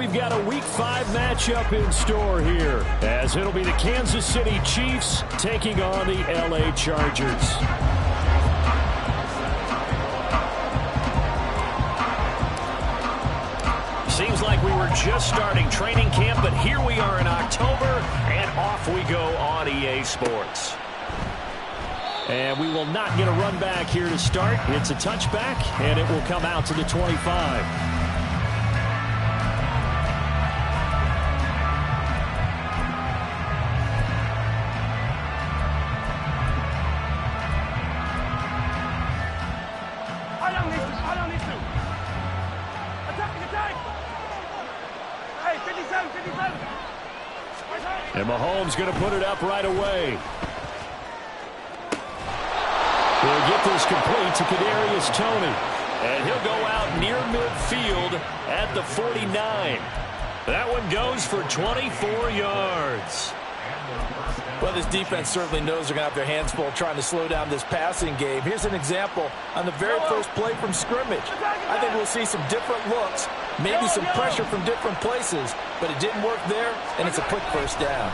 we've got a Week 5 matchup in store here, as it'll be the Kansas City Chiefs taking on the LA Chargers. Seems like we were just starting training camp, but here we are in October, and off we go on EA Sports. And we will not get a run back here to start. It's a touchback, and it will come out to the 25. And Mahomes going to put it up right away. He'll get this complete to Kadarius Toney. And he'll go out near midfield at the 49. That one goes for 24 yards. Well, this defense certainly knows they're going to have their hands full trying to slow down this passing game. Here's an example on the very first play from scrimmage. I think we'll see some different looks, maybe some pressure from different places, but it didn't work there, and it's a quick first down.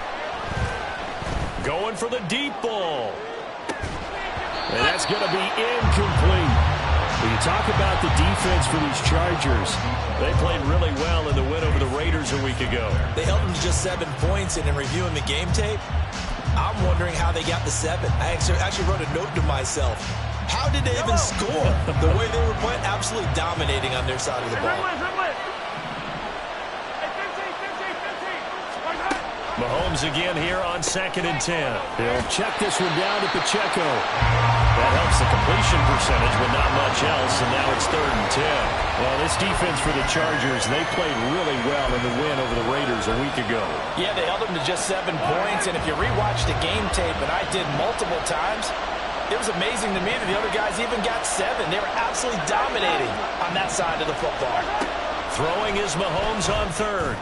Going for the deep ball. And that's going to be incomplete. When you talk about the defense for these Chargers, they played really well in the win over the Raiders a week ago. They held them to just 7 points, and in reviewing the game tape, I'm wondering how they got the 7. I actually wrote a note to myself. How did they even score? The way they were playing, absolutely dominating on their side of the ball. Mahomes again here on 2nd and 10. He'll check this one down to Pacheco. That helps the completion percentage, but not much else, and now it's 3rd and 10. Well, this defense for the Chargers, they played really well in the win over the Raiders a week ago. Yeah, they held them to just 7 points, and if you rewatch the game tape, and I did multiple times, it was amazing to me that the other guys even got 7. They were absolutely dominating on that side of the football. Throwing is Mahomes on 3rd.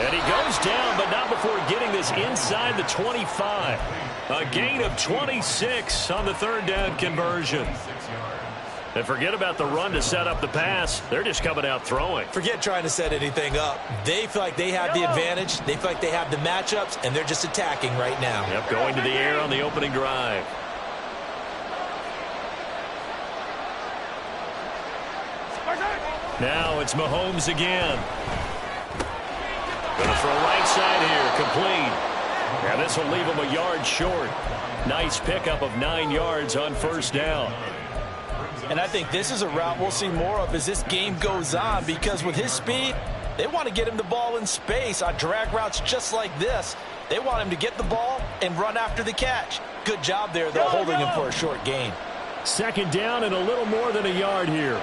And he goes down, but not before getting this inside the 25. A gain of 26 on the 3rd down conversion. And forget about the run to set up the pass. They're just coming out throwing. Forget trying to set anything up. They feel like they have the advantage. They feel like they have the matchups, and they're just attacking right now. Yep, going to the air on the opening drive. Now it's Mahomes again. Going to throw right side here, complete. And this will leave him a yard short. Nice pickup of 9 yards on 1st down. And I think this is a route we'll see more of as this game goes on, because with his speed, they want to get him the ball in space on drag routes just like this. They want him to get the ball and run after the catch. Good job there, though, holding him for a short gain. 2nd down and a little more than a yard here.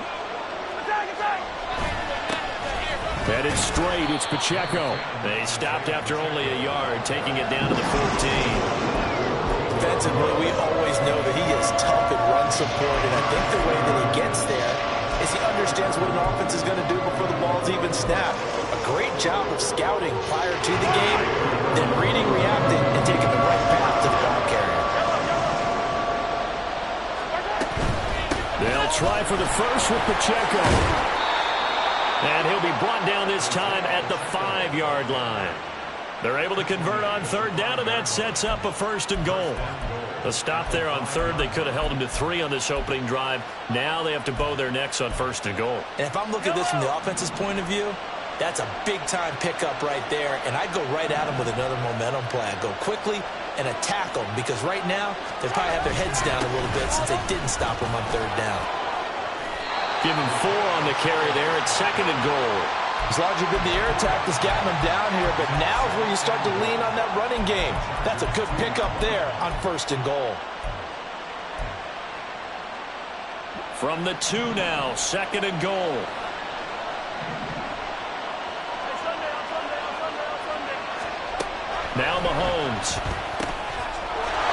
Headed straight, it's Pacheco. They stopped after only a yard, taking it down to the 14. Defensively, we always know that he is tough in run support, and I think the way that he gets there is he understands what an offense is going to do before the ball's even snapped. A great job of scouting prior to the game, then reading, reacting, and taking the right path to the ball carrier. They'll try for the first with Pacheco. And he'll be brought down this time at the 5-yard line. They're able to convert on 3rd down, and that sets up a 1st and goal. A stop there on 3rd. They could have held him to 3 on this opening drive. Now they have to bow their necks on 1st and goal. And if I'm looking at this from the offense's point of view, that's a big-time pickup right there, and I'd go right at him with another momentum play. I'd go quickly and attack them, because right now they probably have their heads down a little bit since they didn't stop him on 3rd down. Give him 4 on the carry there at 2nd and goal. As long as you've been the air attack that's gotten them down here, but now is where you start to lean on that running game. That's a good pickup there on 1st and goal. From the 2 now, 2nd and goal. Now Mahomes.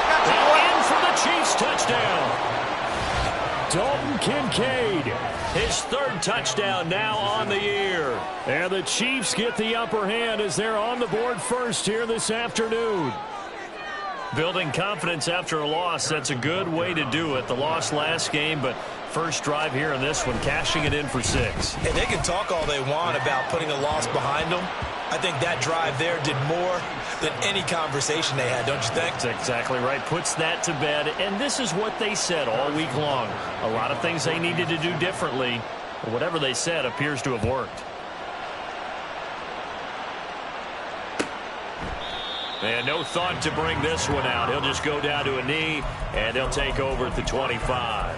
And in for the Chiefs touchdown. Dalton Kincaid, his 3rd touchdown now on the year. And the Chiefs get the upper hand as they're on the board first here this afternoon. Building confidence after a loss, that's a good way to do it. The loss last game, but first drive here in this one, cashing it in for 6. And they can talk all they want about putting a loss behind them. I think that drive there did more than any conversation they had, don't you think? That's exactly right. Puts that to bed, and this is what they said all week long. A lot of things they needed to do differently, but whatever they said appears to have worked. And no thought to bring this one out. He'll just go down to a knee, and they'll take over at the 25.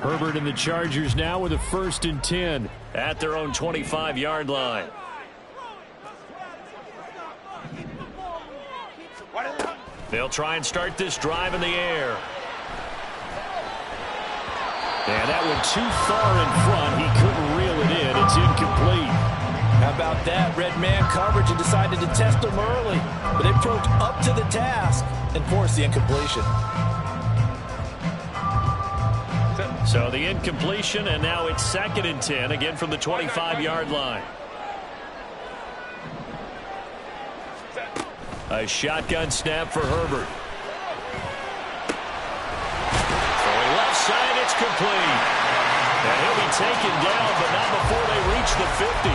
Herbert and the Chargers now with a 1st and 10 at their own 25-yard line. They'll try and start this drive in the air. And that went too far in front. He couldn't reel it in. It's incomplete. How about that? Red man coverage and decided to test him early. But they proved up to the task and forced the incompletion. So the incompletion, and now it's 2nd and 10, again from the 25-yard line. A shotgun snap for Herbert. Throwing left side, it's complete. And he'll be taken down, but not before they reach the 50.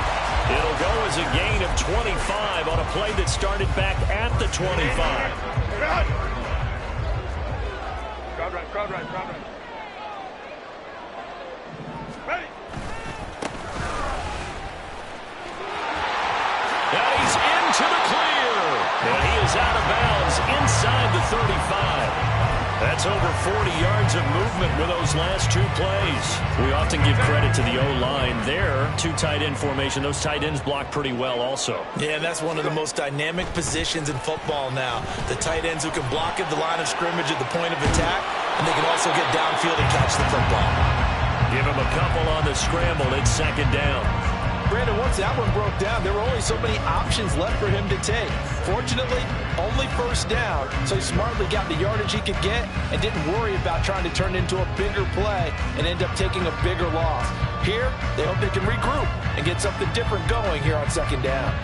It'll go as a gain of 25 on a play that started back at the 25. Crowd right. Ready. And he's into the clear. And he is out of bounds inside the 35. That's over 40 yards of movement with those last 2 plays. We often give credit to the O-line there. 2 tight end formation. Those tight ends block pretty well also. Yeah, and that's one of the most dynamic positions in football now. The tight ends who can block at the line of scrimmage at the point of attack, and they can also get downfield and catch the football. Give him a couple on the scramble. It's 2nd down. Brandon, once that one broke down, there were only so many options left for him to take. Fortunately, only 1st down, so he smartly got the yardage he could get and didn't worry about trying to turn it into a bigger play and end up taking a bigger loss. Here, they hope they can regroup and get something different going here on 2nd down.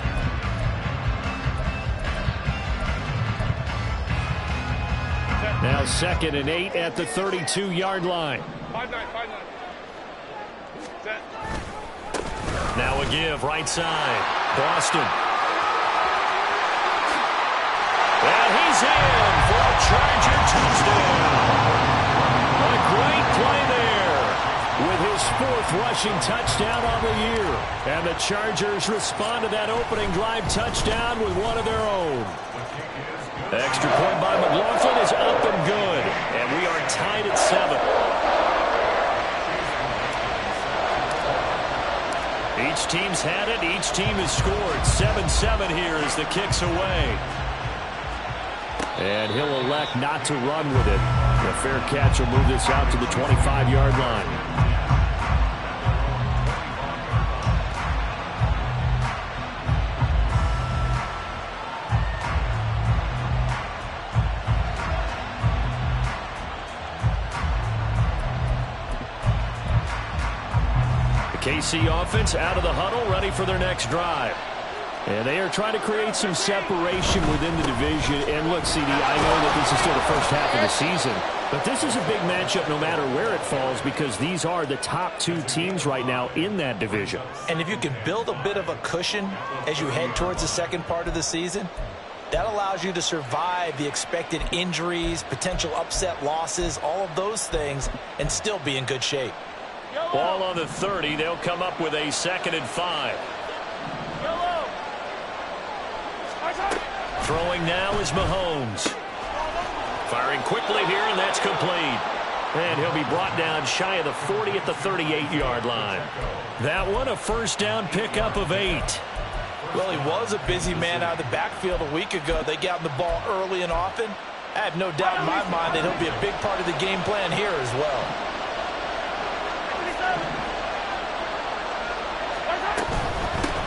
Now 2nd and 8 at the 32-yard line. 5-9. Set. Now a give, right side. Boston. And he's in for a Charger touchdown. A great play there with his 4th rushing touchdown on the year. And the Chargers respond to that opening drive touchdown with one of their own. Extra point by McLaughlin is up and good. And we are tied at 7. Each team's had it. Each team has scored. 7-7 here as the kick's away. And he'll elect not to run with it. A fair catch will move this out to the 25-yard line. KC offense out of the huddle, ready for their next drive. And they are trying to create some separation within the division. And look, CD, I know that this is still the first half of the season, but this is a big matchup no matter where it falls because these are the top 2 teams right now in that division. And if you can build a bit of a cushion as you head towards the second part of the season, that allows you to survive the expected injuries, potential upset losses, all of those things, and still be in good shape. Ball on the 30. They'll come up with a 2nd and 5. Throwing now is Mahomes. Firing quickly here, and that's complete. And he'll be brought down shy of the 40 at the 38-yard line. That one a 1st down pickup of 8. Well, he was a busy man out of the backfield a week ago. They got the ball early and often. I have no doubt in my mind that he'll be a big part of the game plan here as well.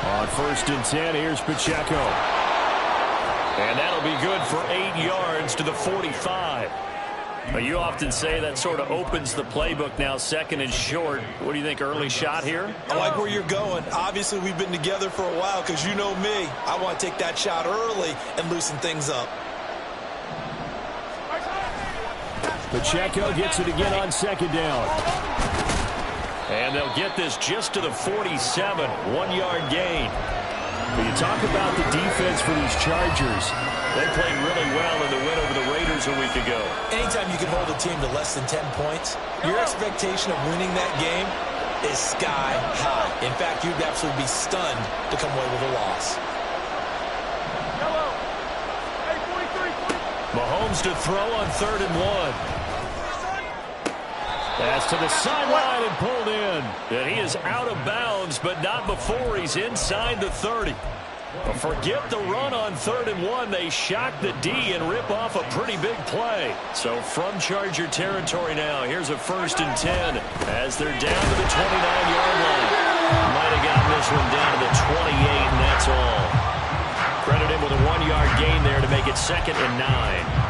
On 1st and 10, here's Pacheco. And that'll be good for 8 yards to the 45. Well, you often say that sort of opens the playbook now, second and short. What do you think, early shot here? I like where you're going. Obviously, we've been together for a while because you know me. I want to take that shot early and loosen things up. Pacheco gets it again on second down. And they'll get this just to the 47, 1-yard gain. When you talk about the defense for these Chargers, they played really well in the win over the Raiders a week ago. Anytime you can hold a team to less than 10 points, your expectation of winning that game is sky high. In fact, you'd absolutely be stunned to come away with a loss. Mahomes to throw on 3rd and 1. That's to the sideline and pulled in. And he is out of bounds, but not before he's inside the 30. But forget the run on 3rd and 1. They shock the D and rip off a pretty big play. So from Charger territory now, here's a 1st and 10 as they're down to the 29-yard line. Might have gotten this one down to the 28, and that's all. Credit him with a 1-yard gain there to make it 2nd and 9.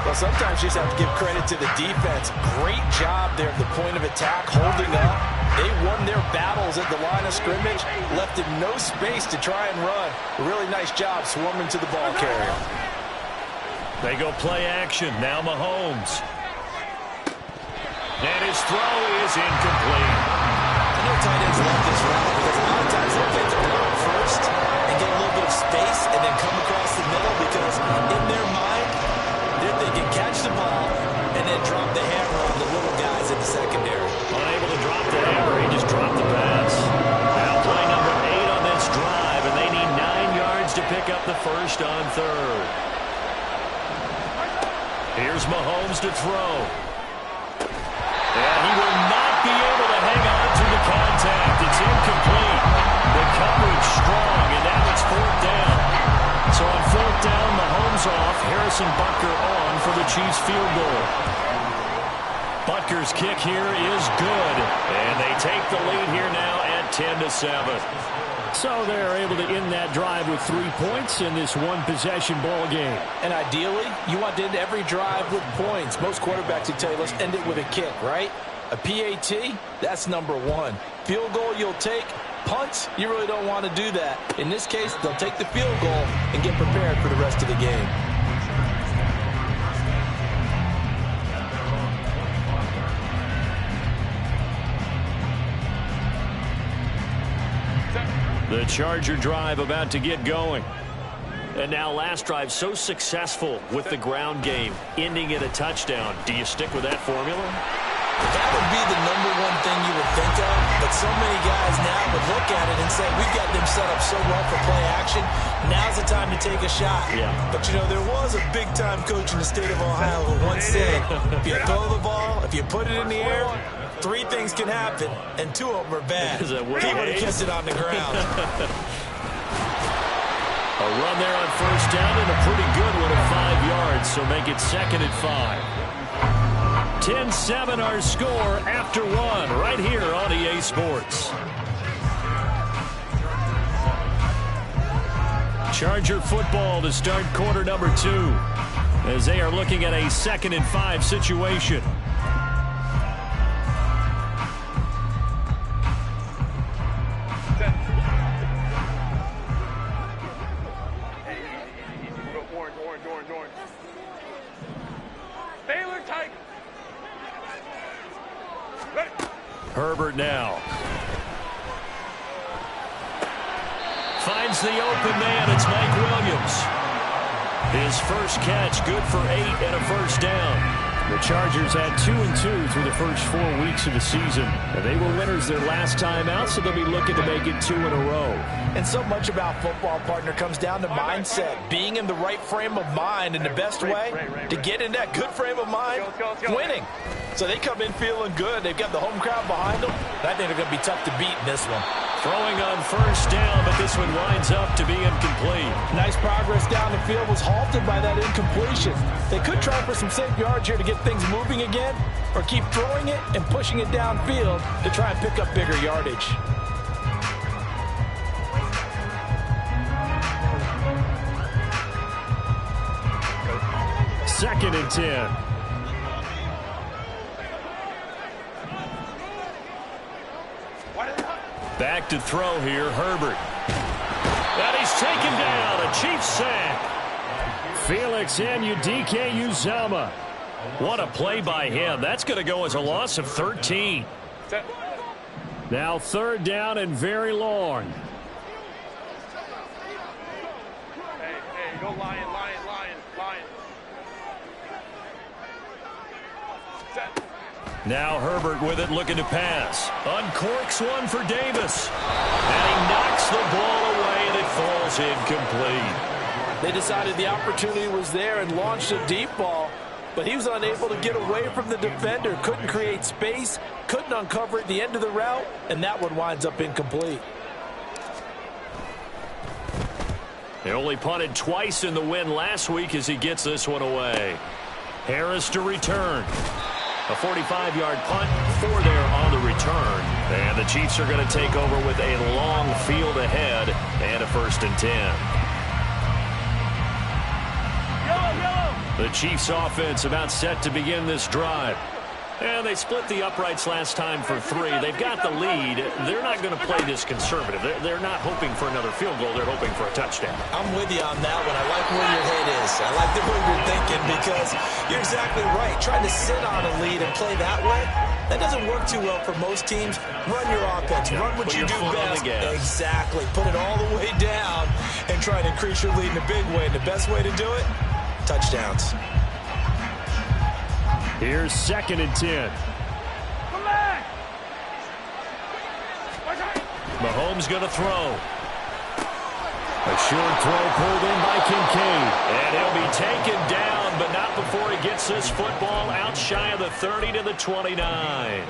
Well, sometimes you just have to give credit to the defense. Great job there at the point of attack, holding up. They won their battles at the line of scrimmage, left him no space to try and run. A really nice job swarming to the ball carrier. They go play action. Now Mahomes. And his throw is incomplete. I know tight ends love this route because a lot of times they'll get the ground first and get a little bit of space and then come across the middle because in their mind, they're thinking catch the ball and then drop the hammer on the little guys in the secondary. Unable to drop the hammer, he just dropped the pass. Now play number 8 on this drive, and they need 9 yards to pick up the 1st on 3rd. Here's Mahomes to throw. And he will not be able to hang on to the contact. It's incomplete. The coverage strong, and now it's 4th down. So on 4th down, Mahomes off, Harrison Butker on for the Chiefs field goal. Butker's kick here is good, and they take the lead here now at 10-7. so they're able to end that drive with 3 points in this one-possession ball game. And ideally, you want to end every drive with points. Most quarterbacks would tell you, let's end it with a kick, right? A PAT, that's number 1. Field goal you'll take. Punts, you really don't want to do that. In this case, they'll take the field goal and get prepared for the rest of the game. The Charger drive about to get going. And now last drive so successful with the ground game, ending in a touchdown. Do you stick with that formula? That would be the number 1 thing you would think of, but so many guys now would look at it and say, we've got them set up so well for play action, now's the time to take a shot. Yeah. But, you know, there was a big-time coach in the state of Ohio who once said, if you throw the ball, if you put it in the air, 3 things can happen, and 2 of them are bad. Is that what he would have kissed it on the ground. A run there on 1st down and a pretty good one at 5 yards, so make it 2nd and 5. 10-7 our score after 1 right here on EA Sports. Charger football to start quarter number 2 as they are looking at a 2nd and 5 situation. Herbert now. Finds the open man. It's Mike Williams. His first catch, good for 8 and a 1st down. The Chargers had 2-2 through the first 4 weeks of the season. And they were winners their last time out, so they'll be looking to make it 2 in a row. And so much about football, partner, comes down to mindset. Being in the right frame of mind, and the best way to get in that good frame of mind, winning. So they come in feeling good. They've got the home crowd behind them. And I think they're going to be tough to beat in this one. Throwing on 1st down, but this one winds up to be incomplete. Nice progress down the field, was halted by that incompletion. They could try for some safe yards here to get things moving again, or keep throwing it and pushing it downfield to try and pick up bigger yardage. Second and 10. Back to throw here, Herbert. And he's taken down, a Chiefs sack. Felix Anudike-Uzomah. What a play by him. That's going to go as a loss of 13. Now 3rd down and very long. Hey, go Lion. Now Herbert with it, looking to pass. Uncorks one for Davis. And he knocks the ball away, and it falls incomplete. They decided the opportunity was there and launched a deep ball, but he was unable to get away from the defender. Couldn't create space, couldn't uncover at the end of the route, and that one winds up incomplete. They only punted twice in the win last week as he gets this one away. Harris to return. A 45-yard punt for there on the return. And the Chiefs are going to take over with a long field ahead and a 1st and 10. The Chiefs offense about set to begin this drive. And they split the uprights last time for 3. They've got the lead. They're not going to play this conservative. They're not hoping for another field goal. They're hoping for a touchdown. I'm with you on that one. I like where your head is. I like the way you're thinking because you're exactly right. Trying to sit on a lead and play that way, that doesn't work too well for most teams. Run your offense. Run what you do best. Exactly. Put it all the way down and try to increase your lead in a big way. And the best way to do it, touchdowns. Here's 2nd and 10. Mahomes going to throw. A short throw pulled in by Kincaid. And he'll be taken down, but not before he gets this football out shy of the 30 to the 29.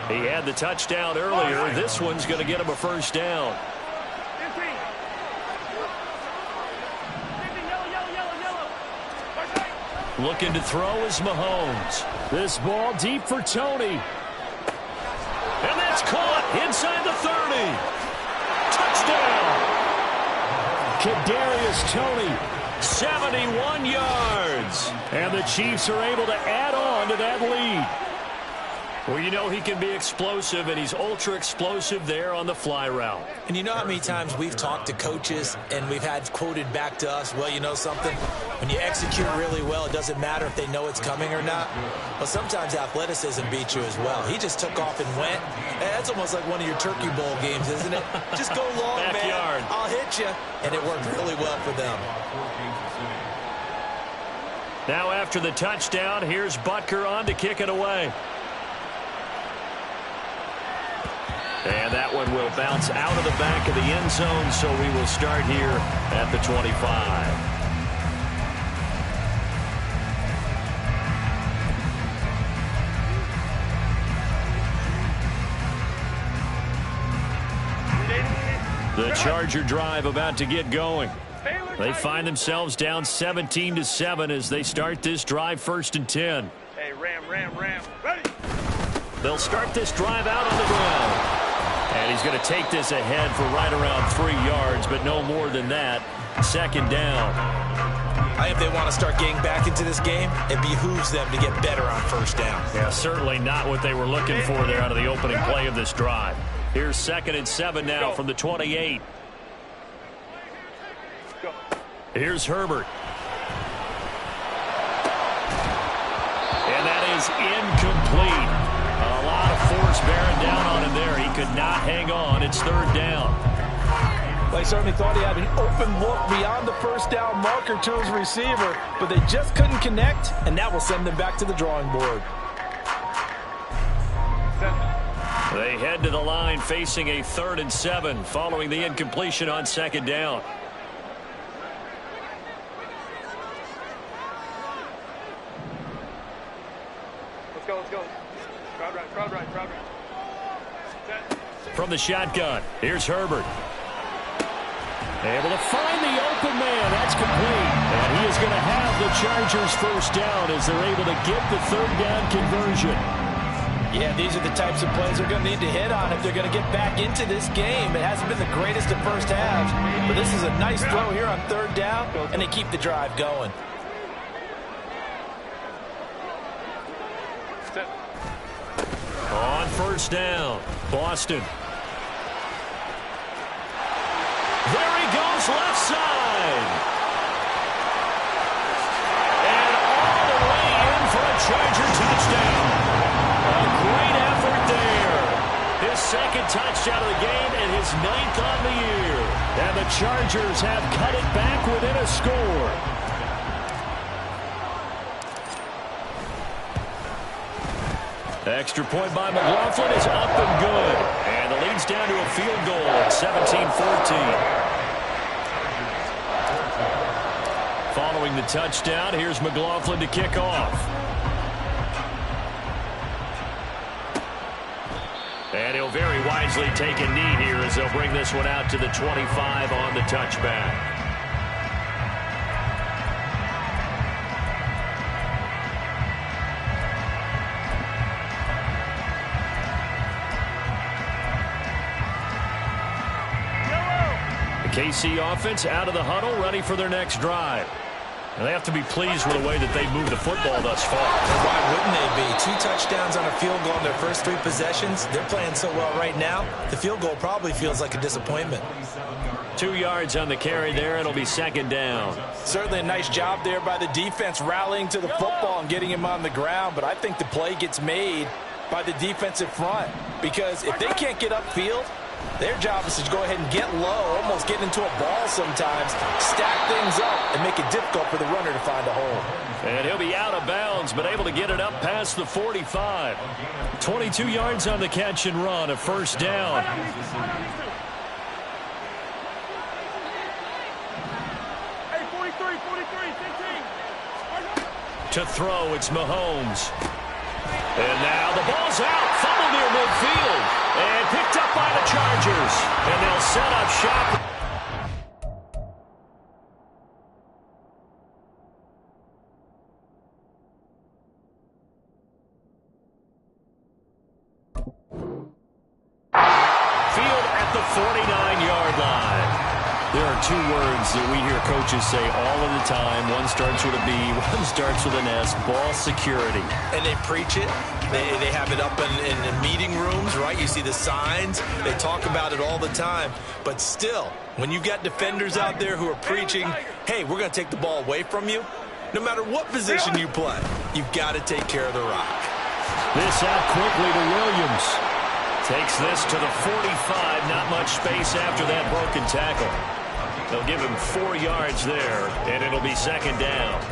He had the touchdown earlier. This one's going to get him a 1st down. Looking to throw is Mahomes. This ball deep for Tony. And that's caught inside the 30. Touchdown. Kadarius Toney. 71 yards. And the Chiefs are able to add on to that lead. Well, you know he can be explosive, and he's ultra-explosive there on the fly route. And you know how many times we've talked to coaches and we've had quoted back to us, well, you know something? When you execute really well, it doesn't matter if they know it's coming or not. But sometimes athleticism beats you as well. He just took off and went. That's almost like one of your Turkey Bowl games, isn't it? Just go long, Backyard. man. I'll hit you. And it worked really well for them. Now after the touchdown, here's Butker on to kick it away. And that one will bounce out of the back of the end zone, so we will start here at the 25. The Charger drive about to get going. They find themselves down 17-7 as they start this drive 1st and 10. Hey, Ram. Ready? They'll start this drive out on the ground. And he's going to take this ahead for right around 3 yards, but no more than that. 2nd down. I think if they want to start getting back into this game, it behooves them to get better on 1st down. Yeah, certainly not what they were looking for there out of the opening play of this drive. Here's 2nd and 7 now from the 28. Here's Herbert. And that is incomplete. A lot of force bearing down on him there. He could not hang on. It's 3rd down. They certainly thought he had an open look beyond the 1st down marker to his receiver, but they just couldn't connect, and that will send them back to the drawing board. They head to the line facing a 3rd and 7 following the incompletion on 2nd down. Let's go. Crowd right. From the shotgun, here's Herbert. Able to find the open man. That's complete. And he is going to have the Chargers 1st down as they're able to get the 3rd down conversion. Yeah, these are the types of plays they're going to need to hit on if they're going to get back into this game. It hasn't been the greatest of first halves, but this is a nice throw here on 3rd down, and they keep the drive going. On 1st down, Boston. Fires left side. And all the way in for a Charger touchdown. A great effort there. His second touchdown of the game and his 9th on the year. And the Chargers have cut it back within a score. Extra point by McLaughlin is up and good. And the lead's down to a field goal at 17-14. Following the touchdown, here's McLaughlin to kick off. And he'll very wisely take a knee here as they'll bring this one out to the 25 on the touchback. KC offense out of the huddle, ready for their next drive. And they have to be pleased with the way that they've moved the football thus far. And why wouldn't they be? 2 touchdowns on a field goal in their first 3 possessions. They're playing so well right now, the field goal probably feels like a disappointment. 2 yards on the carry there. It'll be second down. Certainly a nice job there by the defense rallying to the football and getting him on the ground. But I think the play gets made by the defensive front. Because if they can't get upfield, their job is to go ahead and get low, almost get into a ball sometimes, stack things up, and make it difficult for the runner to find a hole. And he'll be out of bounds, but able to get it up past the 45. 22 yards on the catch and run, a first down. Hey, 43, 15. To throw, it's Mahomes. And now the ball's out, fumbled near midfield, and picked up by the Chargers. And they'll set up shop. Field at the 49-yard line. There are 2 words that we hear coaches say all of the time. One starts with a B, one starts with an S, ball security. And they preach it. They have it up in meeting rooms, right? You see the signs. They talk about it all the time. But still, when you got defenders out there who are preaching, hey, we're going to take the ball away from you, no matter what position you play, you've got to take care of the rock. This out quickly to Williams. Takes this to the 45. Not much space after that broken tackle. They'll give him 4 yards there, and it'll be second down.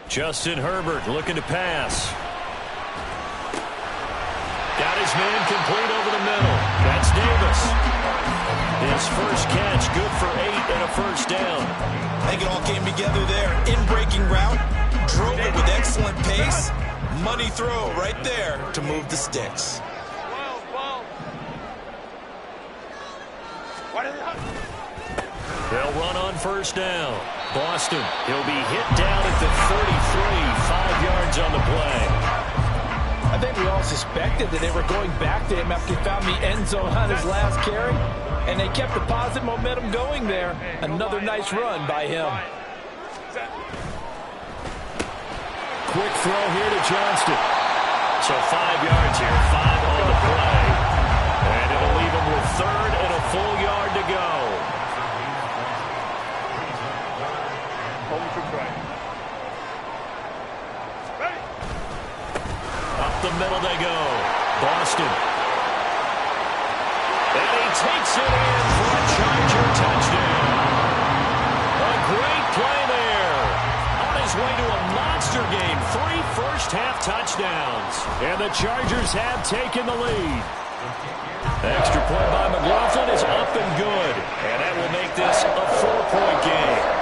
Justin Herbert looking to pass. Got his man complete over the middle. That's Davis. His first catch, good for 8 and a first down. I think it all came together there. In-breaking route, drove it with excellent pace. Money throw right there to move the sticks. They'll run on first down. Boston, he'll be hit down at the 33, 5 yards on the play. I think we all suspected that they were going back to him after he found the end zone on his last carry, and they kept the positive momentum going there. Another nice run by him. Quick throw here to Johnston. So 5 yards here, 5 on the play. And it'll leave him with 3rd and a full yard to go. Up the middle they go. Boston. And he takes it in for a Charger touchdown. A great play there. On his way to a monster game. 3 first-half touchdowns. And the Chargers have taken the lead. Extra point by McLaughlin is up and good. And that will make this a 4-point game.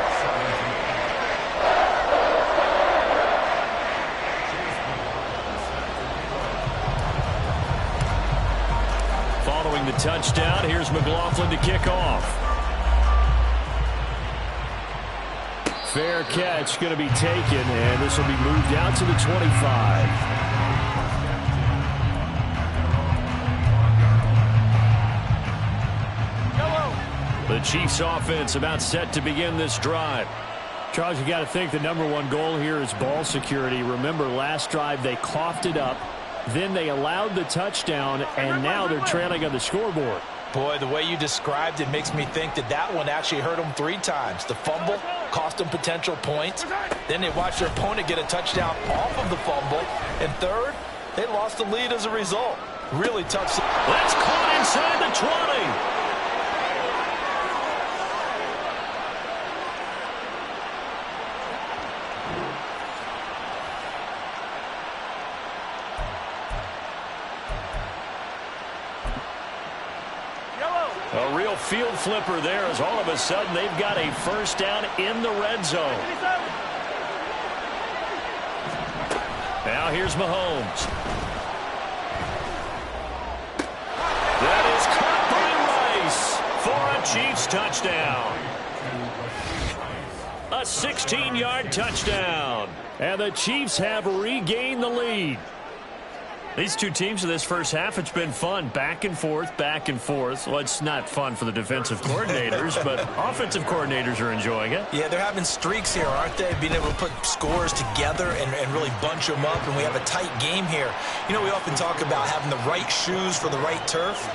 Following the touchdown, here's McLaughlin to kick off. Fair catch going to be taken, and this will be moved out to the 25. The Chiefs offense about set to begin this drive. Charles, you got to think the #1 goal here is ball security. Remember, last drive they coughed it up, then they allowed the touchdown, and now they're trailing on the scoreboard. Boy, the way you described it makes me think that that one actually hurt them 3 times. The fumble cost them potential points. Then they watched their opponent get a touchdown off of the fumble. And third, they lost the lead as a result. Really tough. That's caught inside the 20. A real field flipper there as all of a sudden they've got a first down in the red zone. Now here's Mahomes. That is caught by Rice for a Chiefs touchdown. A 16-yard touchdown. And the Chiefs have regained the lead. These two teams in this first half, it's been fun. Back and forth, back and forth. Well, it's not fun for the defensive coordinators, but offensive coordinators are enjoying it. Yeah, they're having streaks here, aren't they? Being able to put scores together and really bunch them up, and we have a tight game here. You know, we often talk about having the right shoes for the right turf.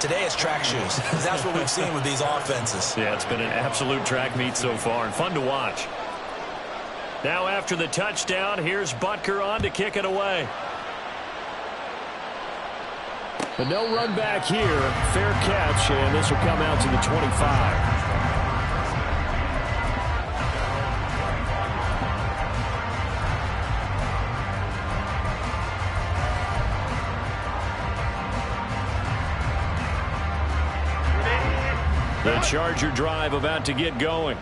Today it's track shoes. That's what we've seen with these offenses. Yeah, it's been an absolute track meet so far and fun to watch. Now after the touchdown, here's Butker on to kick it away. But no run back here. Fair catch, and this will come out to the 25. The Charger drive about to get going.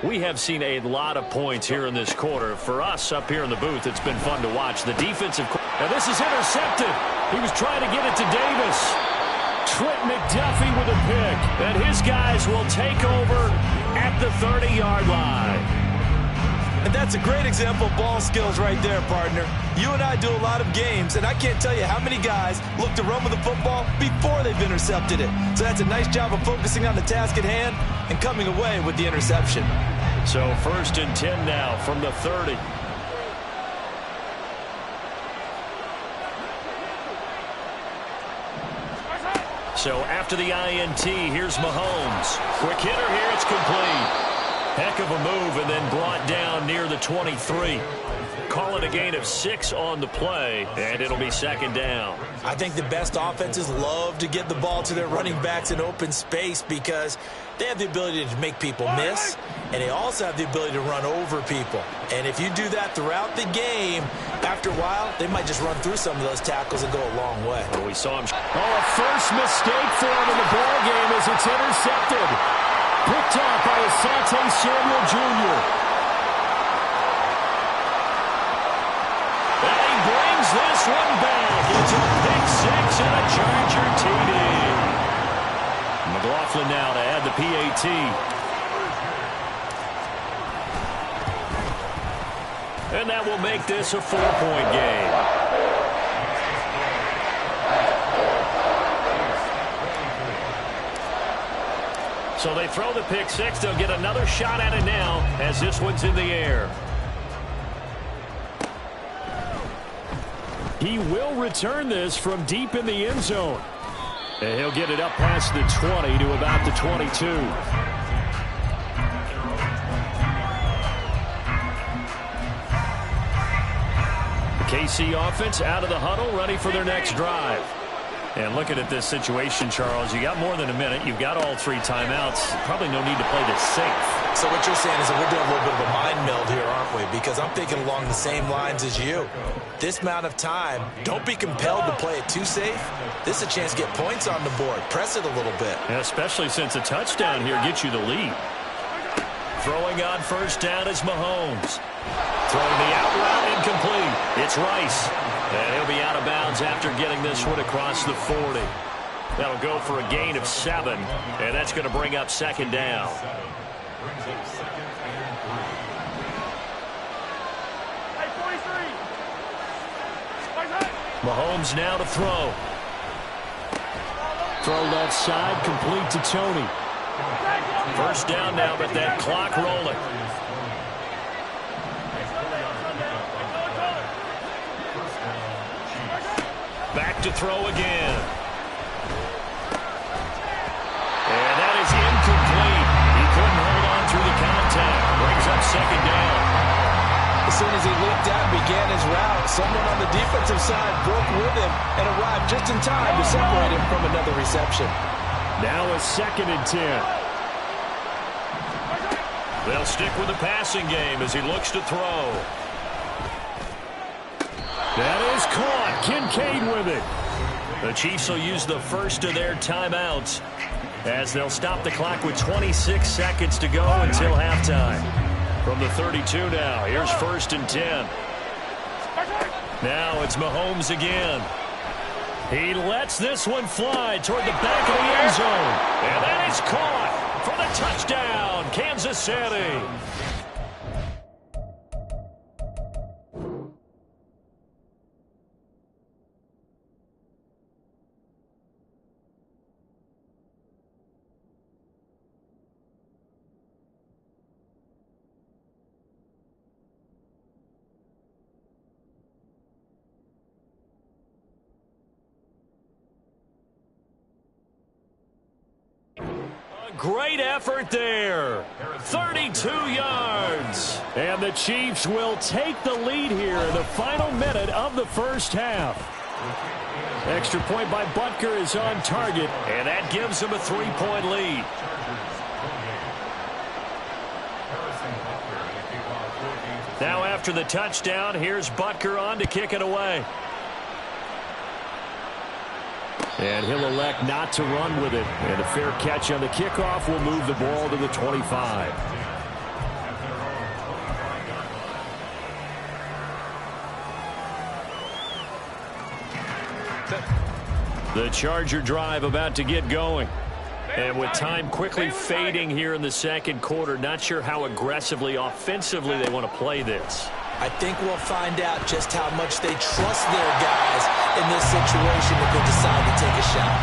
We have seen a lot of points here in this quarter. For us up here in the booth, it's been fun to watch. The defensive... Now this is intercepted. He was trying to get it to Davis. Trent McDuffie with a pick. And his guys will take over at the 30-yard line. And that's a great example of ball skills right there, partner. You and I do a lot of games, and I can't tell you how many guys look to run with the football before they've intercepted it. So that's a nice job of focusing on the task at hand and coming away with the interception. So 1st and 10 now from the 30. So after the INT, here's Mahomes. Quick hitter here, it's complete. Heck of a move and then brought down near the 23. Call it a gain of 6 on the play, and it'll be 2nd down. I think the best offenses love to get the ball to their running backs in open space because they have the ability to make people miss, and they also have the ability to run over people. And if you do that throughout the game, after a while, they might just run through some of those tackles and go a long way. Well, we saw him. Oh, a first mistake for him in the ball game as it's intercepted. Picked off by Asante Samuel Jr. And he brings this one back. It's a pick 6 and a Charger TD. McLaughlin now to add the PAT. And that will make this a 4-point game. So they throw the pick 6. They'll get another shot at it now as this one's in the air. He will return this from deep in the end zone. And he'll get it up past the 20 to about the 22. The KC offense out of the huddle, ready for their next drive. And looking at this situation, Charles, you got more than a minute. You've got all 3 timeouts. Probably no need to play this safe. So what you're saying is that we're doing a little bit of a mind meld here, aren't we? Because I'm thinking along the same lines as you. This amount of time, don't be compelled to play it too safe. This is a chance to get points on the board. Press it a little bit. Yeah, especially since a touchdown here gets you the lead. Throwing on first down is Mahomes. Throwing the out route incomplete. It's Rice. And he'll be out of bounds after getting this one across the 40. That'll go for a gain of 7. And that's going to bring up 2nd down. Mahomes now to throw. Throw left side, complete to Tony. First down now, but that clock rolling. Back to throw again. And that is incomplete. He couldn't hold on through the contact. Brings up second down. As soon as he leaped out and began his route, someone on the defensive side broke with him and arrived just in time to separate him from another reception. Now a 2nd and 10. They'll stick with the passing game as he looks to throw. That is caught. Kincaid with it. The Chiefs will use the first of their timeouts as they'll stop the clock with 26 seconds to go until halftime. From the 32 now, here's 1st and 10. Now it's Mahomes again. He lets this one fly toward the back of the end zone. And that is caught for the touchdown, Kansas City. Great effort there. 32 yards. And the Chiefs will take the lead here in the final minute of the first half. Extra point by Butker is on target. And that gives them a 3-point lead. Now after the touchdown, here's Butker on to kick it away. And he'll elect not to run with it. And a fair catch on the kickoff will move the ball to the 25. The Charger drive about to get going. And with time quickly fading here in the second quarter, not sure how aggressively, offensively they want to play this. I think we'll find out just how much they trust their guys in this situation if they decide to take a shot.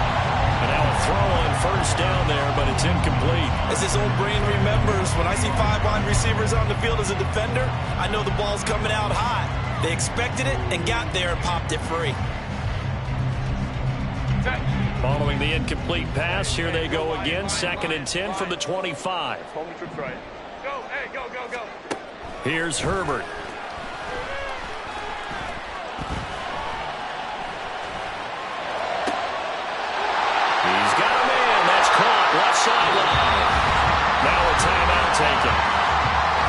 And now a throw on first down there, but it's incomplete. As his old brain remembers, when I see 5 wide receivers on the field as a defender, I know the ball's coming out high. They expected it and got there and popped it free. Following the incomplete pass, here they go again. 2nd and 10 from the 25. Go, hey, go, go, go. Here's Herbert. He's got a man. That's caught. Left sideline. Now a timeout taken.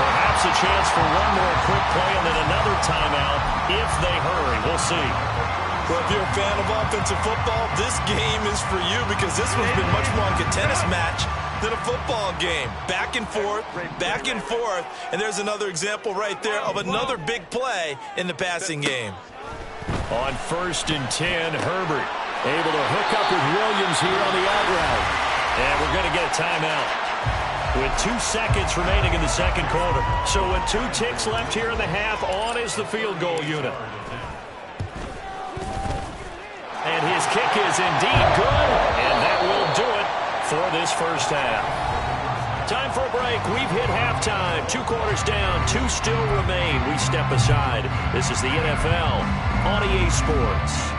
Perhaps a chance for one more quick play and then another timeout if they hurry. We'll see. Well, if you're a fan of offensive football, this game is for you because this one's been much more like a tennis match than a football game. Back and forth, and there's another example right there of another big play in the passing game. On 1st and 10, Herbert able to hook up with Williams here on the out route. And we're going to get a timeout with 2 seconds remaining in the second quarter. So with 2 ticks left here in the half, on is the field goal unit. And his kick is indeed good, and that will do it for this first half. Time for a break. We've hit halftime. 2 quarters down, 2 still remain. We step aside. This is the NFL on EA Sports.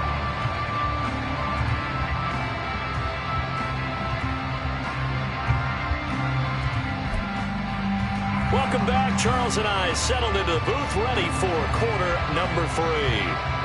Welcome back. Charles and I settled into the booth, ready for quarter number 3.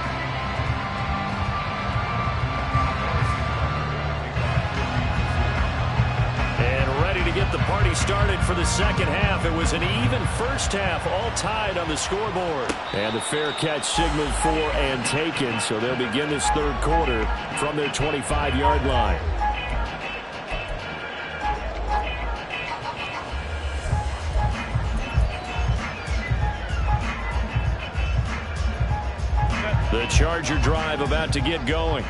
Get the party started for the second half. It was an even first half, all tied on the scoreboard. And the fair catch signaled for and taken, so they'll begin this third quarter from their 25-yard line. The Charger drive about to get going.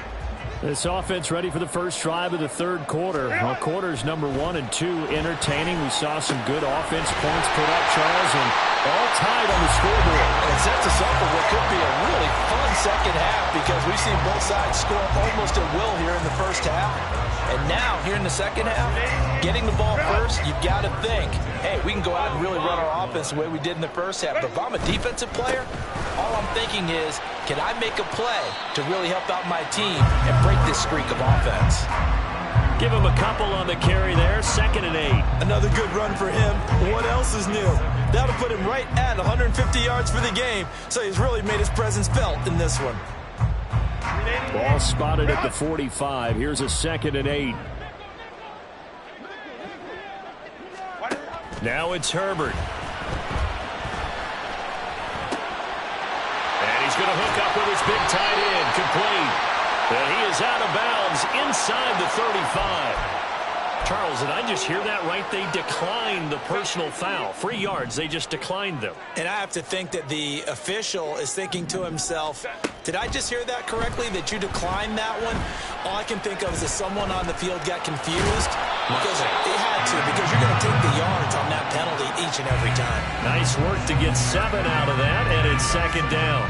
This offense ready for the first drive of the third quarter. Well, quarters number 1 and 2 entertaining. We saw some good offense points put up, Charles, and all tied on the scoreboard. And it sets us up for what could be a really fun second half because we've seen both sides score almost at will here in the first half. And now, here in the second half, getting the ball first, you've got to think, hey, we can go out and really run our offense the way we did in the first half. But if I'm a defensive player, all I'm thinking is, can I make a play to really help out my team and break this streak of offense? Give him a couple on the carry there, 2nd and 8. Another good run for him. What else is new? That'll put him right at 150 yards for the game, so he's really made his presence felt in this one. Ball spotted at the 45. Here's a 2nd and 8. Now it's Herbert. And he's going to hook up with his big tight end. Complete. And he is out of bounds inside the 35. Charles, did I just hear that right? They declined the personal foul. 3 yards, they just declined them. And I have to think that the official is thinking to himself, did I just hear that correctly, that you declined that one? All I can think of is that someone on the field got confused because they had to, because you're going to take the yards on that penalty each and every time. Nice work to get 7 out of that, and it's 2nd down.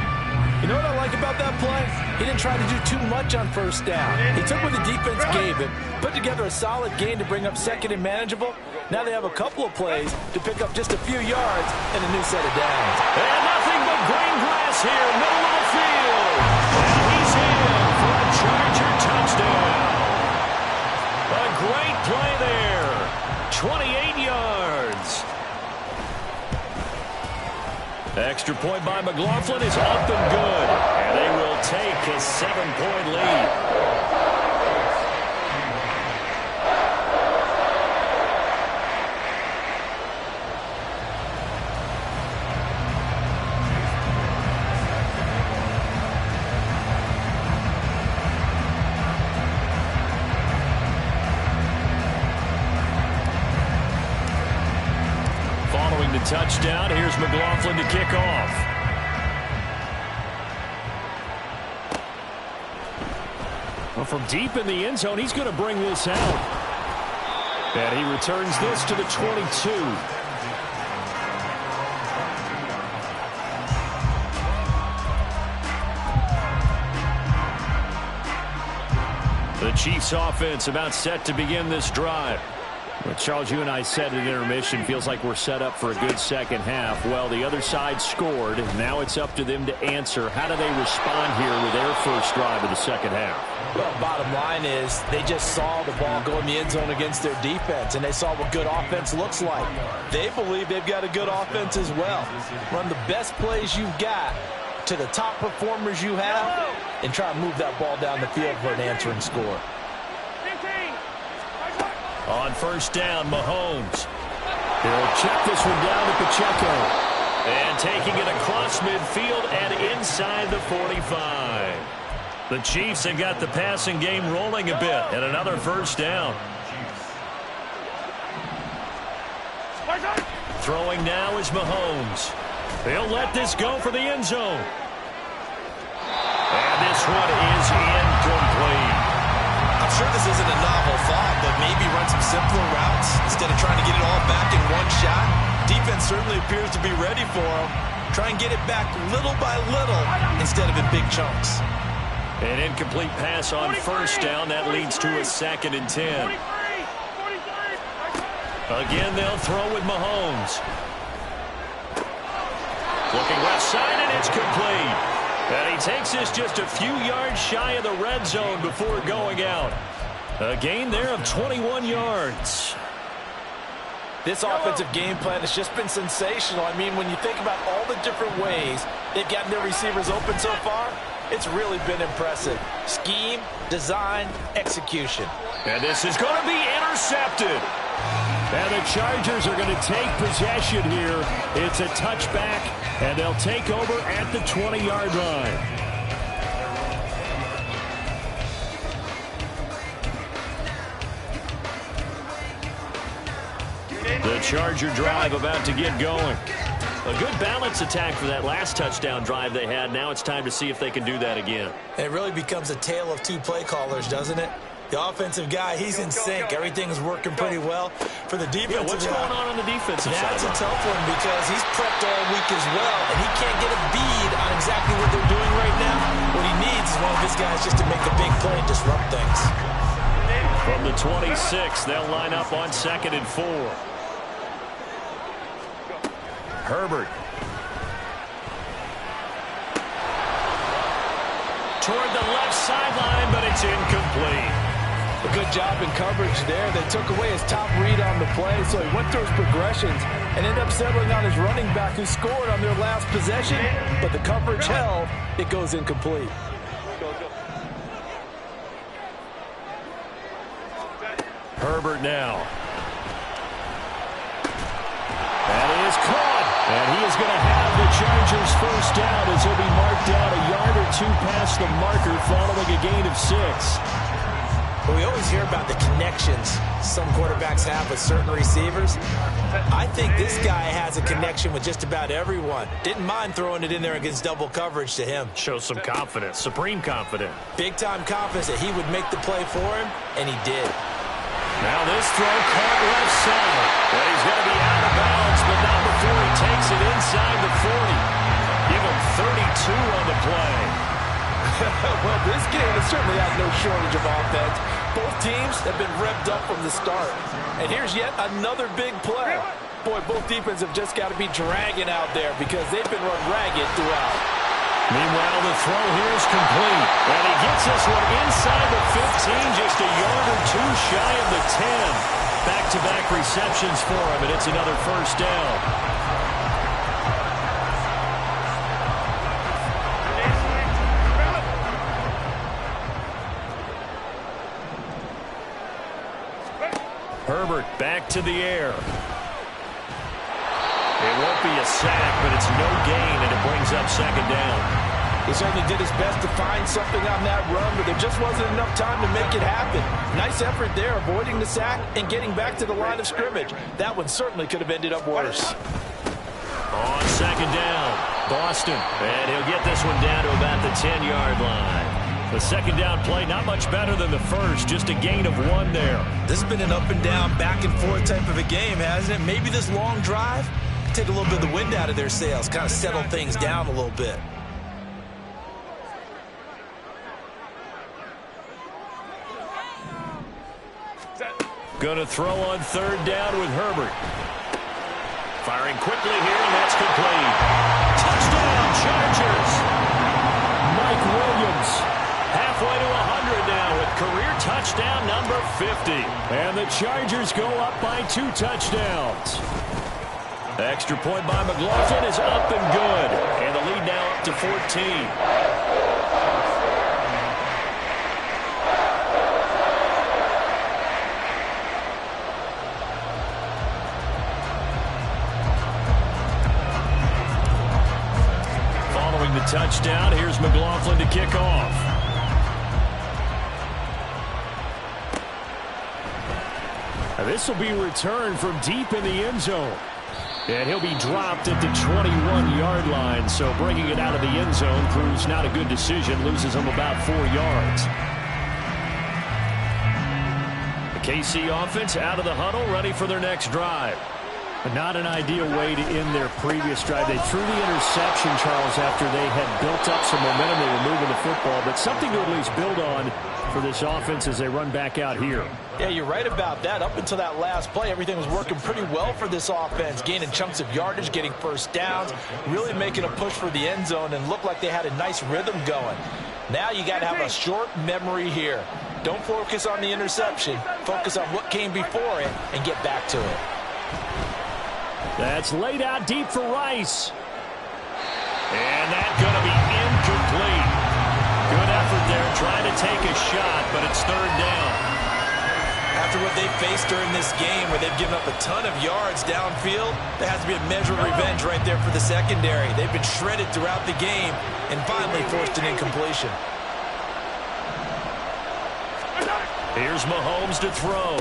You know what I like about that play? He didn't try to do too much on first down. He took what the defense gave him, put together a solid gain to bring up 2nd and manageable. Now they have a couple of plays to pick up just a few yards and a new set of downs. And nothing but green grass here, middle of the field. And he's in for a Charger touchdown. A great play there. 28 yards. Extra point by McLaughlin is up and good. And they will take a 7-point lead. Following the touchdown, here's McLaughlin to kick off. Well, from deep in the end zone, he's going to bring this out. And he returns this to the 22. The Chiefs offense about set to begin this drive. Well, Charles, you and I said at intermission, feels like we're set up for a good second half. Well, the other side scored. Now it's up to them to answer. How do they respond here with their first drive of the second half? Well, bottom line is they just saw the ball go in the end zone against their defense, and they saw what good offense looks like. They believe they've got a good offense as well. Run the best plays you've got to the top performers you have and try to move that ball down the field for an answering score. On first down, Mahomes. He'll check this one down to Pacheco. And taking it across midfield and inside the 45. The Chiefs have got the passing game rolling a bit. And another first down. Throwing now is Mahomes. He'll let this go for the end zone. And this one is incomplete. I'm sure this isn't a novel thought, but maybe run some simpler routes instead of trying to get it all back in one shot. Defense certainly appears to be ready for him. Try and get it back little by little instead of in big chunks. An incomplete pass on first down. That leads to a 2nd and 10. Again, they'll throw with Mahomes. Looking left side, and it's complete. And he takes this just a few yards shy of the red zone before going out. A gain there of 21 yards. This offensive game plan has just been sensational. I mean, when you think about all the different ways they've gotten their receivers open so far, it's really been impressive. Scheme, design, execution. And this is going to be intercepted. And the Chargers are going to take possession here. It's a touchback, and they'll take over at the 20-yard line. The Charger drive about to get going. A good balance attack for that last touchdown drive they had. Now it's time to see if they can do that again. And it really becomes a tale of two play callers, doesn't it? The offensive guy, he's in sync. Everything's working pretty well. For the defensive what's going on the defensive side? That's a tough one because he's prepped all week as well, and he can't get a bead on exactly what they're doing right now. What he needs is one of his guys just to make a big play and disrupt things. From the 26, they'll line up on 2nd and 4. Herbert. Toward the left sideline, but it's incomplete. A good job in coverage there. They took away his top read on the play, so he went through his progressions and ended up settling on his running back who scored on their last possession, but the coverage held. It goes incomplete. Herbert now. That is caught. And he is going to have the Chargers first down as he'll be marked down a yard or two past the marker following a gain of 6. But we always hear about the connections some quarterbacks have with certain receivers. I think this guy has a connection with just about everyone. Didn't mind throwing it in there against double coverage to him. Shows some confidence, supreme confidence. Big-time confidence that he would make the play for him, and he did. Now this throw caught left side. And he's going to be out of bounds, but not before he takes it inside the 40. Give him 32 on the play. Well, this game has certainly had no shortage of offense. Both teams have been revved up from the start. And here's yet another big play. Boy, both defenses have just got to be dragging out there because they've been run ragged throughout. Meanwhile, the throw here is complete. And he gets this one inside the 15, just a yard or two shy of the 10. Back-to-back receptions for him, and it's another first down. Herbert back to the air. It won't be a sack, but it's no gain, and it brings up 2nd down. He certainly did his best to find something on that run, but there just wasn't enough time to make it happen. Nice effort there, avoiding the sack and getting back to the line of scrimmage. That one certainly could have ended up worse. On 2nd down, Boston. And he'll get this one down to about the 10-yard line. The 2nd down play, not much better than the first, just a gain of 1 there. This has been an up-and-down, back-and-forth type of a game, hasn't it? Maybe this long drive take a little bit of the wind out of their sails, kind of settle things down a little bit. Going to throw on 3rd down with Herbert. Firing quickly here, and that's complete. Touchdown, Chargers! Mike Williams, halfway to 100 now with career touchdown number 50. And the Chargers go up by 2 touchdowns. Extra point by McLaughlin is up and good. And the lead now up to 14. Following the touchdown, here's McLaughlin to kick off. Now this will be returned from deep in the end zone. And he'll be dropped at the 21-yard line, so bringing it out of the end zone proves not a good decision, loses him about 4 yards. The KC offense out of the huddle, ready for their next drive. But not an ideal way to end their previous drive. They threw the interception, Charles, after they had built up some momentum. They were moving the football, but something to at least build on for this offense as they run back out here. Yeah, you're right about that. Up until that last play, everything was working pretty well for this offense, gaining chunks of yardage, getting first downs, really making a push for the end zone, and looked like they had a nice rhythm going. Now you got to have a short memory here. Don't focus on the interception. Focus on what came before it and get back to it. That's laid out deep for Rice. And that's going to be incomplete. Good effort there trying to take a shot, but it's 3rd down. After what they faced during this game where they've given up a ton of yards downfield, there has to be a measure of revenge right there for the secondary. They've been shredded throughout the game and finally forced an incompletion. Here's Mahomes to throw.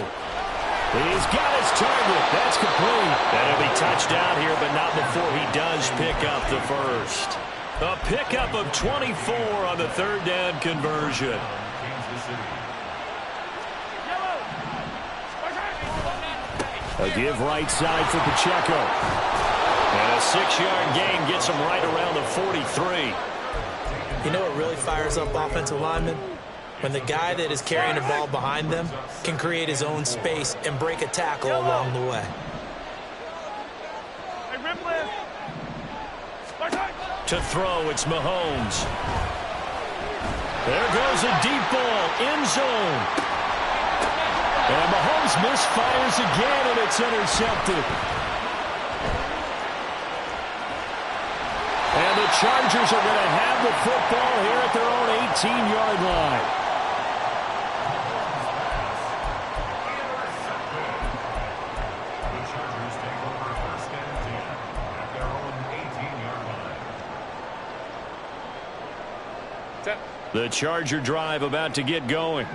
He's got his target. That's complete. And he'll be touched out here, but not before he does pick up the first. A pickup of 24 on the third down conversion. A give right side for Pacheco. And a 6-yard gain gets him right around the 43. You know what really fires up offensive linemen? When the guy that is carrying the ball behind them can create his own space and break a tackle along the way. To throw, it's Mahomes. There goes a deep ball, end zone. And Mahomes misfires again, and it's intercepted. And the Chargers are going to have the football here at their own 18-yard line. The Charger drive about to get going.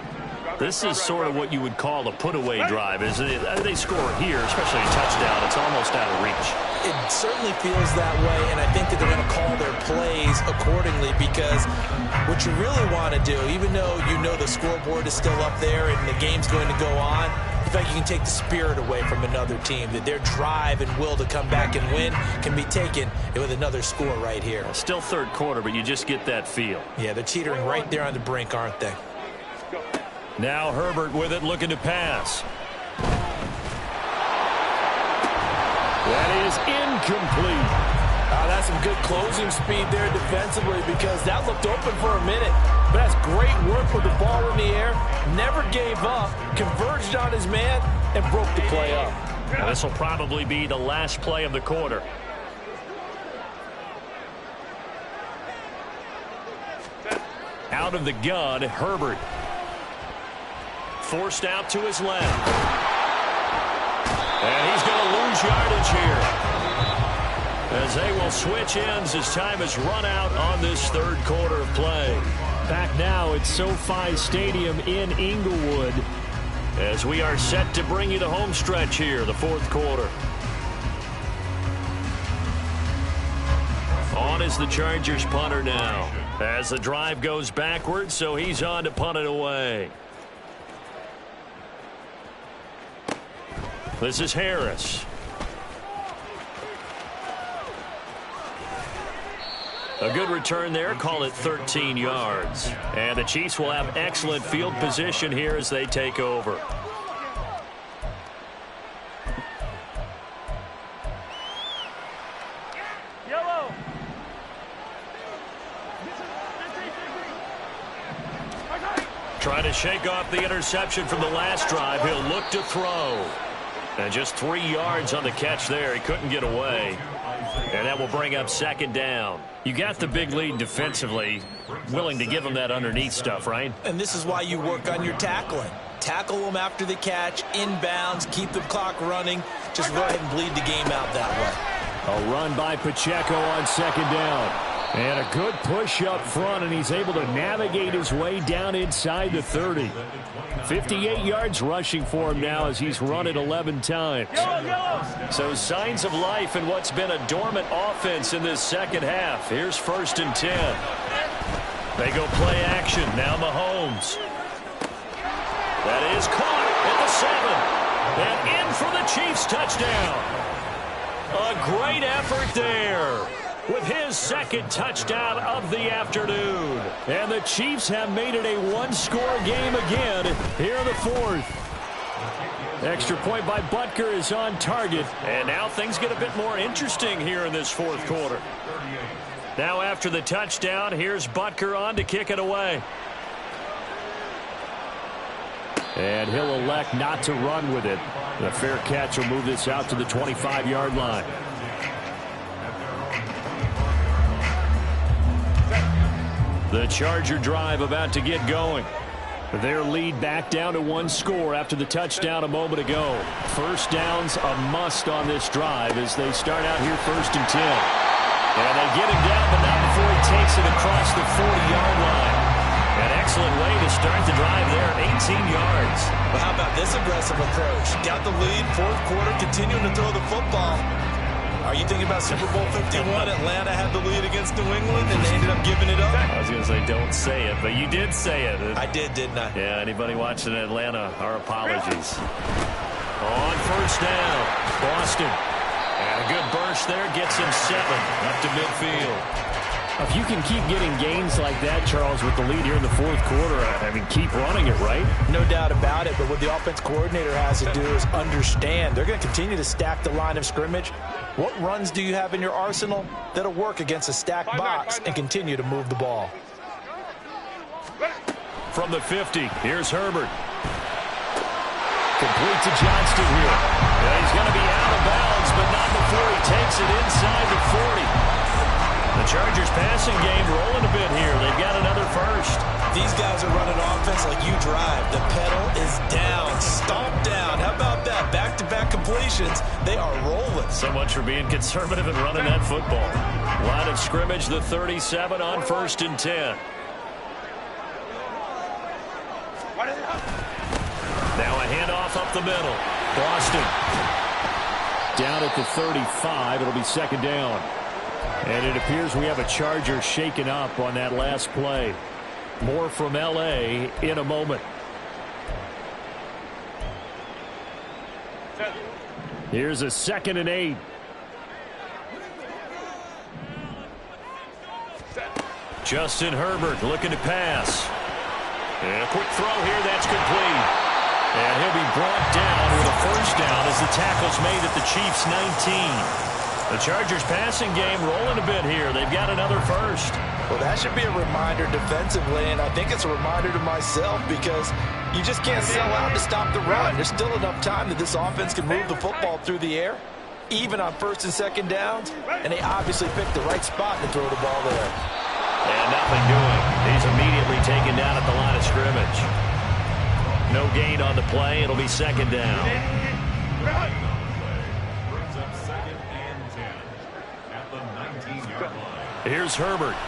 This is sort of what you would call a put-away drive. They score here, especially a touchdown, it's almost out of reach. It certainly feels that way, and I think that they're going to call their plays accordingly, because what you really want to do, even though you know the scoreboard is still up there and the game's going to go on, in fact, you can take the spirit away from another team, that their drive and will to come back and win can be taken with another score right here. Still third quarter, but you just get that feel. Yeah, they're teetering right there on the brink, aren't they? Now Herbert with it, looking to pass. That is incomplete. That's some good closing speed there defensively, because that looked open for a minute. But that's great work with the ball in the air. Never gave up, converged on his man, and broke the play up. Now, this will probably be the last play of the quarter. Out of the gun, Herbert. Forced out to his left. And he's going to lose yardage here, as they will switch ends as time has run out on this third quarter of play. Back now at SoFi Stadium in Inglewood, as we are set to bring you the home stretch here, the fourth quarter. On is the Chargers punter now, as the drive goes backwards, so he's on to punt it away. This is Harris. A good return there, call it 13 yards. And the Chiefs will have excellent field position here as they take over. Yellow. Trying to shake off the interception from the last drive. He'll look to throw. And just 3 yards on the catch there. He couldn't get away. And that will bring up second down. You got the big lead defensively. Willing to give them that underneath stuff, right? And this is why you work on your tackling. Tackle them after the catch, inbounds, keep the clock running. Just go ahead and bleed the game out that way. a run by Pacheco on second down. And a good push up front, and he's able to navigate his way down inside the 30. 58 yards rushing for him now as he's run it 11 times. So signs of life in what's been a dormant offense in this second half. Here's 1st and 10. They go play action. Now Mahomes. That is caught at the 7. And in for the Chiefs touchdown. A great effort there, with his second touchdown of the afternoon. And the Chiefs have made it a one-score game again here in the fourth. Extra point by Butker is on target. And now things get a bit more interesting here in this fourth quarter. Now after the touchdown, here's Butker on to kick it away. And he'll elect not to run with it. The fair catch will move this out to the 25-yard line. The Charger drive about to get going. Their lead back down to one score after the touchdown a moment ago. First down's a must on this drive as they start out here 1st and 10. And they get him down, but not before he takes it across the 40-yard line. An excellent way to start the drive there, 18 yards. But how about this aggressive approach? Got the lead, fourth quarter, continuing to throw the football. Are you thinking about Super Bowl 51? Atlanta had the lead against New England, and they ended up giving it up? I was going to say don't say it, but you did say it. I did, didn't I? Yeah, anybody watching Atlanta, our apologies. On first down, Boston. And a good burst there gets him 7 up to midfield. If you can keep getting gains like that, Charles, with the lead here in the fourth quarter, I mean, keep running it, right? No doubt about it, but what the offense coordinator has to do is understand. They're going to continue to stack the line of scrimmage. What runs do you have in your arsenal that'll work against a stacked box and continue to move the ball? From the 50, here's Herbert. Complete to Johnston here. Yeah, he's going to be out of bounds, but not before he takes it inside the 40. The Chargers passing game rolling a bit here. They've got another first. These guys are running offense like you drive. The pedal is down, stomp down. How about that? Back-to-back completions. They are rolling. So much for being conservative and running that football. Line of scrimmage, the 37 on 1st and 10. Now a handoff up the middle. Boston. Down at the 35. It'll be second down. And it appears we have a Charger shaken up on that last play. More from L.A. in a moment. Here's a 2nd and 8. Justin Herbert looking to pass. And a quick throw here, that's complete. And he'll be brought down with a first down as the tackle's made at the Chiefs' 19. The Chargers passing game rolling a bit here. They've got another first. Well, that should be a reminder defensively, and I think it's a reminder to myself because you just can't sell out to stop the run. There's still enough time that this offense can move the football through the air, even on 1st and 2nd downs, and they obviously picked the right spot to throw the ball there. And nothing doing. He's immediately taken down at the line of scrimmage. No gain on the play. It'll be 2nd down. Here's Herbert.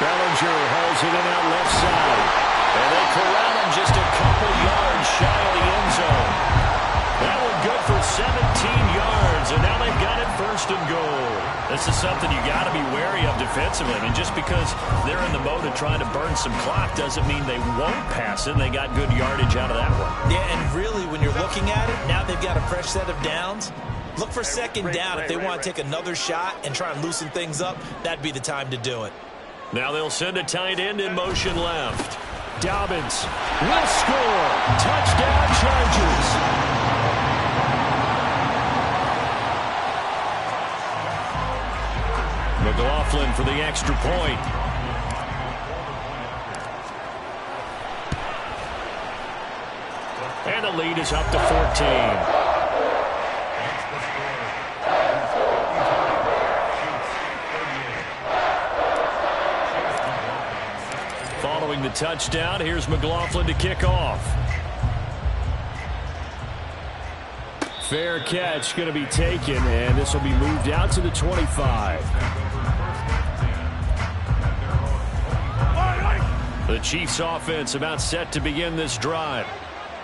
Bellinger hauls it in out left side. And they corral him just a couple yards shy of the end zone. That one good for 17 yards, and now they've got it 1st and goal. This is something you got to be wary of defensively. I mean, just because they're in the mode of trying to burn some clock doesn't mean they won't pass it. They got good yardage out of that one. Yeah, and really, when you're looking at it, now they've got a fresh set of downs. Look for 2nd down if they want to take another shot and try and loosen things up. That'd be the time to do it. Now they'll send a tight end in motion left. Dobbins will score. Touchdown, Chargers. McLaughlin for the extra point. And the lead is up to 14. Following the touchdown, here's McLaughlin to kick off. Fair catch going to be taken, and this will be moved out to the 25. The Chiefs offense about set to begin this drive.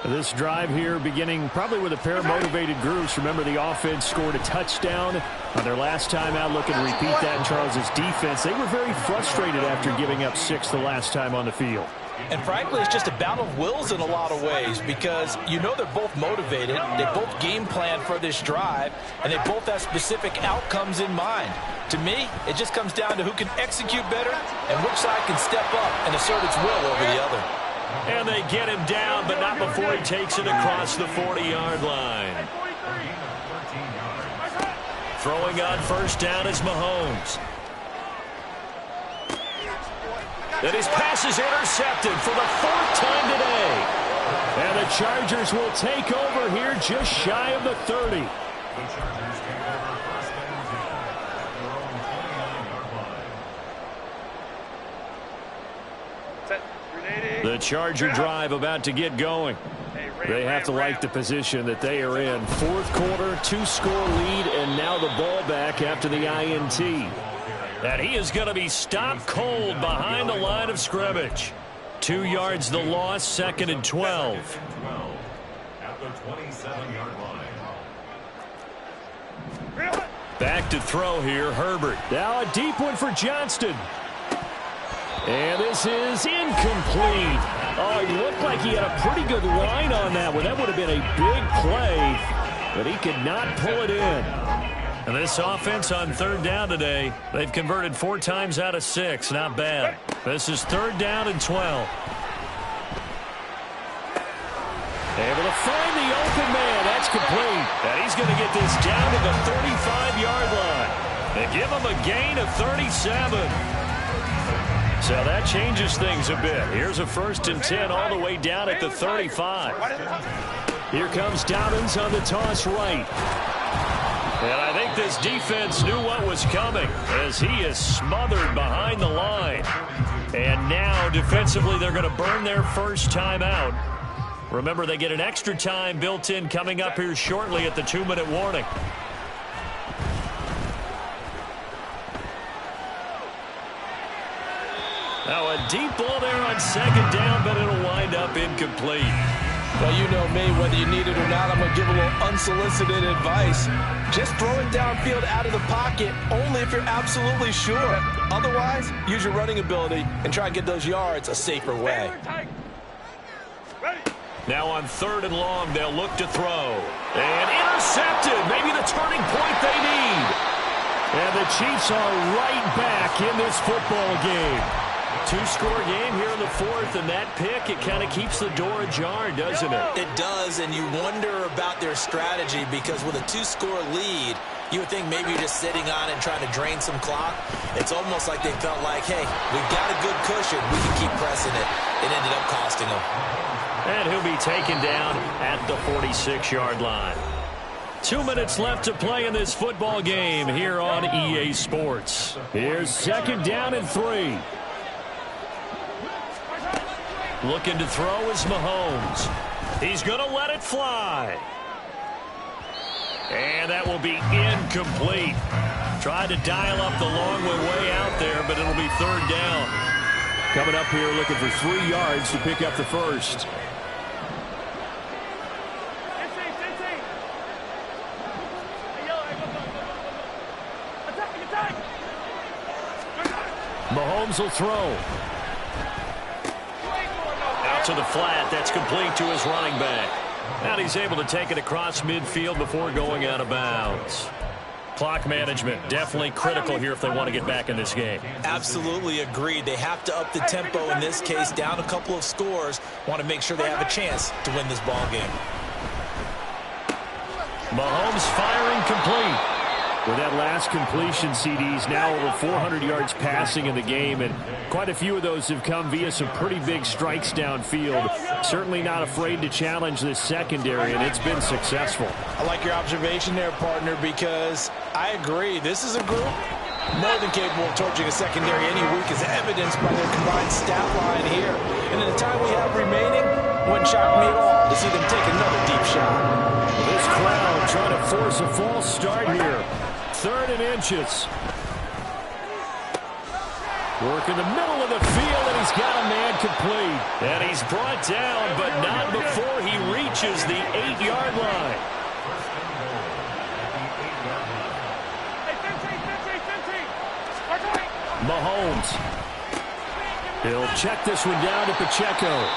This drive here beginning probably with a pair of motivated groups. Remember, the offense scored a touchdown on their last time out. Looking to repeat that in Charles's defense. They were very frustrated after giving up 6 the last time on the field. And frankly, it's just a battle of wills in a lot of ways because you know they're both motivated. They both game plan for this drive, and they both have specific outcomes in mind. To me, it just comes down to who can execute better and which side can step up and assert its will over the other. And they get him down, but not before he takes it across the 40-yard line. Throwing on first down is Mahomes. And his pass is intercepted for the 4th time today. And the Chargers will take over here just shy of the 30. The Charger drive about to get going. They have to like the position that they are in. 4th quarter, 2-score lead, and now the ball back after the INT. And he is going to be stopped cold behind the line of scrimmage. 2 yards the loss, 2nd and 12. At the 27-yard line. Back to throw here, Herbert. Now a deep one for Johnston. And this is incomplete. Oh, he looked like he had a pretty good line on that one. That would have been a big play, but he could not pull it in. And this offense on 3rd down today, they've converted 4 times out of 6. Not bad. This is 3rd down and 12. Able to find the open man. That's complete. And he's going to get this down to the 35-yard line. They give him a gain of 37. So that changes things a bit. Here's a 1st and 10 all the way down at the 35. Here comes Dobbins on the toss right. And I think this defense knew what was coming as he is smothered behind the line. And now defensively they're going to burn their first time out. Remember, they get an extra time built in coming up here shortly at the 2-minute warning. Now a deep ball there on 2nd down, but it'll wind up incomplete. Well, you know me, whether you need it or not, I'm going to give a little unsolicited advice. Just throw it downfield out of the pocket, only if you're absolutely sure. Otherwise, use your running ability and try and get those yards a safer way. Now on 3rd and long, they'll look to throw. And intercepted. Maybe the turning point they need. And the Chiefs are right back in this football game. 2-score game here in the 4th, and that pick, it kind of keeps the door ajar, doesn't it? It does, and you wonder about their strategy because with a 2-score lead, you would think maybe you're just sitting on it and trying to drain some clock. It's almost like they felt like, hey, we've got a good cushion. We can keep pressing it. It ended up costing them. And he'll be taken down at the 46-yard line. 2 minutes left to play in this football game here on EA Sports. Here's 2nd down and 3. Looking to throw is Mahomes. He's going to let it fly. And that will be incomplete. Tried to dial up the long way out there, but it'll be 3rd down. Coming up here looking for 3 yards to pick up the first. Mahomes will throw. Out to the flat. That's complete to his running back. And he's able to take it across midfield before going out of bounds. Clock management definitely critical here if they want to get back in this game. Absolutely agreed. They have to up the tempo in this case, down a couple of scores. Want to make sure they have a chance to win this ball game. Mahomes firing complete. With that last completion, CD's now over 400 yards passing in the game, and quite a few of those have come via some pretty big strikes downfield. Certainly not afraid to challenge this secondary, and it's been successful. I like your observation there, partner, because I agree. This is a group more than capable of torching a secondary any week, as evidenced by their combined stat line here. And in the time we have remaining, wouldn't shock me at all to see them take another deep shot. This crowd trying to force a false start here. 3rd and inches. Work in the middle of the field, and he's got a man complete. And he's brought down, but not before he reaches the 8-yard line. Mahomes. He'll check this one down to Pacheco.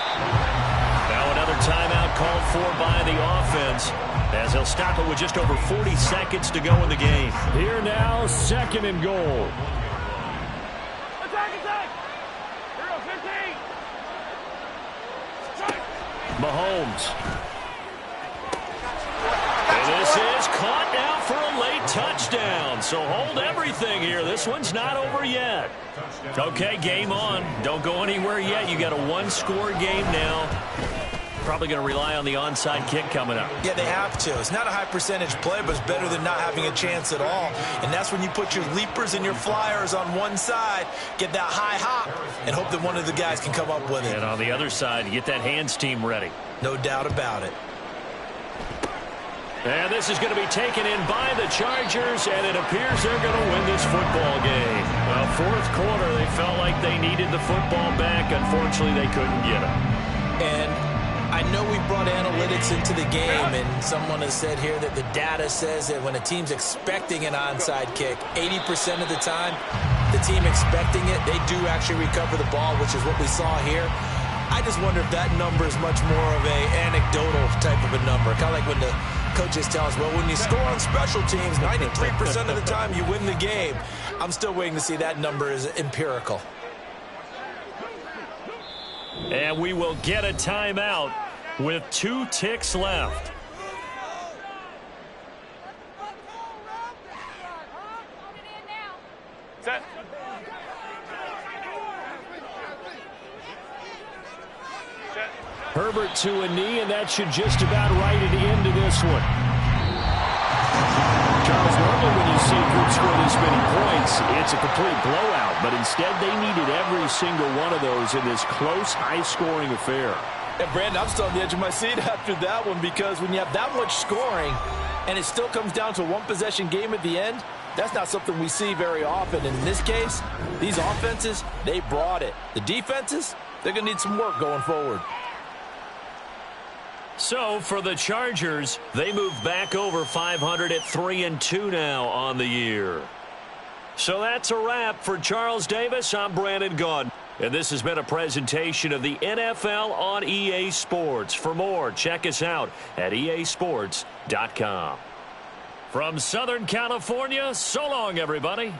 Now another timeout called for by the offense, as they'll stop it with just over 40 seconds to go in the game. Here now, 2nd and goal. Attack! Hero 15! Mahomes. And this is caught now for a late touchdown. So hold everything here. This one's not over yet. Okay, game on. Don't go anywhere yet. You got a 1-score game now. Probably going to rely on the onside kick coming up. Yeah, they have to. It's not a high percentage play, but it's better than not having a chance at all. And that's when you put your leapers and your flyers on one side, get that high hop, and hope that one of the guys can come up with it. And on the other side, you get that hands team ready. No doubt about it. And this is going to be taken in by the Chargers, and it appears they're going to win this football game. Well, fourth quarter, they felt like they needed the football back. Unfortunately, they couldn't get it. And I know we brought analytics into the game, and someone has said here that the data says that when a team's expecting an onside kick, 80% of the time, the team expecting it, they do actually recover the ball, which is what we saw here. I just wonder if that number is much more of a anecdotal type of a number. Kind of like when the coaches tell us, well, when you score on special teams, 93% of the time you win the game. I'm still waiting to see that number is empirical. And we will get a timeout with 2 ticks left. Set. Herbert to a knee, and that should just about write it into this one. Charles, normally when you see a group score this many points, it's a complete blowout. But instead, they needed every single one of those in this close, high-scoring affair. And, Brandon, I'm still on the edge of my seat after that one, because when you have that much scoring and it still comes down to a one-possession game at the end, that's not something we see very often. And in this case, these offenses, they brought it. The defenses, they're going to need some work going forward. So for the Chargers, they move back over 500 at 3-2 now on the year. So that's a wrap for Charles Davis. I'm Brandon Gaudin, and this has been a presentation of the NFL on EA Sports. For more, check us out at easports.com. From Southern California, so long, everybody.